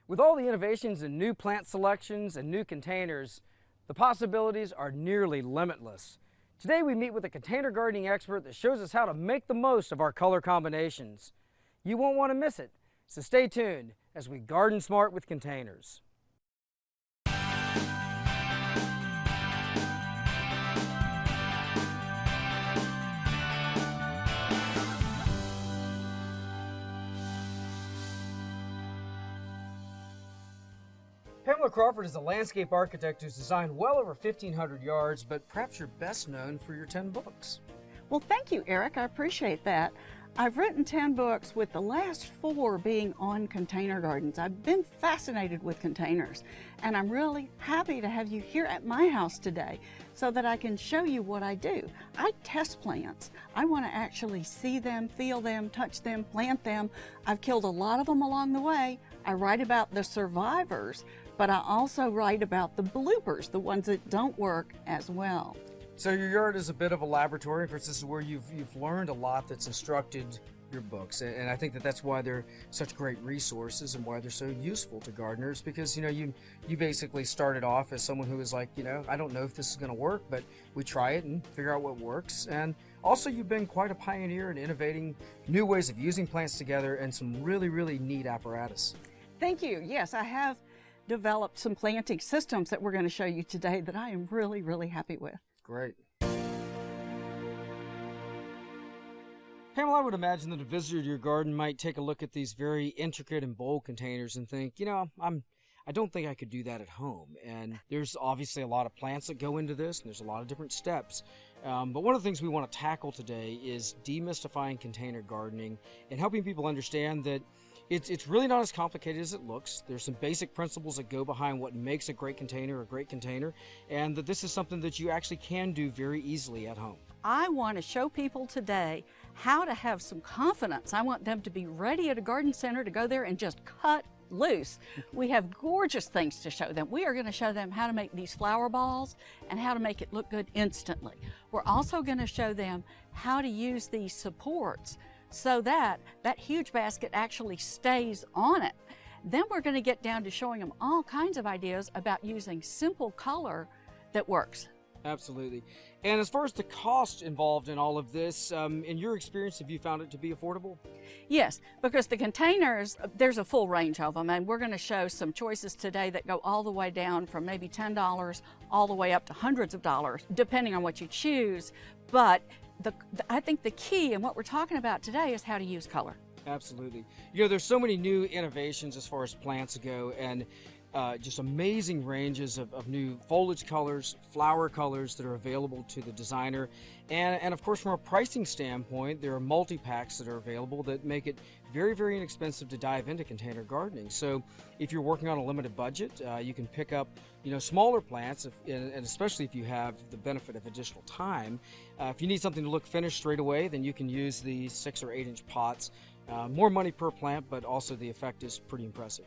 With all the innovations in new plant selections and new containers, the possibilities are nearly limitless. Today we meet with a container gardening expert that shows us how to make the most of our color combinations. You won't want to miss it, so stay tuned as we garden smart with containers. Pamela Crawford is a landscape architect who's designed well over 1,500 yards, but perhaps you're best known for your 10 books. Well, thank you, Eric. I appreciate that. I've written 10 books, with the last 4 being on container gardens. I've been fascinated with containers, and I'm really happy to have you here at my house today so that I can show you what I do. I test plants. I want to actually see them, feel them, touch them, plant them. I've killed a lot of them along the way. I write about the survivors, but I also write about the bloopers, the ones that don't work as well. So your yard is a bit of a laboratory. Of course, this is where you've learned a lot that's instructed your books, and I think that's why they're such great resources and why they're so useful to gardeners, because you basically started off as someone who was like, I don't know if this is going to work, but we try it and figure out what works. And also you've been quite a pioneer in innovating new ways of using plants together and some really, really neat apparatus. Thank you. Yes, I have developed some planting systems that we're going to show you today that I am really, really happy with. Great. Pamela, I would imagine that a visitor to your garden might take a look at these very intricate and bold containers and think, I don't think I could do that at home. And there's obviously a lot of plants that go into this, and there's a lot of different steps. But one of the things we want to tackle today is demystifying container gardening and helping people understand that it's really not as complicated as it looks. There's some basic principles that go behind what makes a great container, and that this is something that you actually can do very easily at home. I want to show people today how to have some confidence. I want them to be ready at a garden center to go there and just cut loose. We have gorgeous things to show them. We are going to show them how to make these flower balls and how to make it look good instantly. We're also going to show them how to use these supports so that that huge basket actually stays on it. Then we're going to get down to showing them all kinds of ideas about using simple color that works. Absolutely. And as far as the cost involved in all of this, in your experience, have you found it to be affordable? Yes, because the containers, there's a full range of them, and we're going to show some choices today that go all the way down from maybe $10 all the way up to hundreds of dollars, depending on what you choose. But I think the key in what we're talking about today is how to use color. Absolutely. There's so many new innovations as far as plants go, and just amazing ranges of new foliage colors, flower colors that are available to the designer. And of course, from a pricing standpoint, there are multi-packs that are available that make it very, very inexpensive to dive into container gardening. So if you're working on a limited budget, you can pick up smaller plants, and especially if you have the benefit of additional time. If you need something to look finished straight away, then you can use the 6 or 8 inch pots. More money per plant, but also the effect is pretty impressive.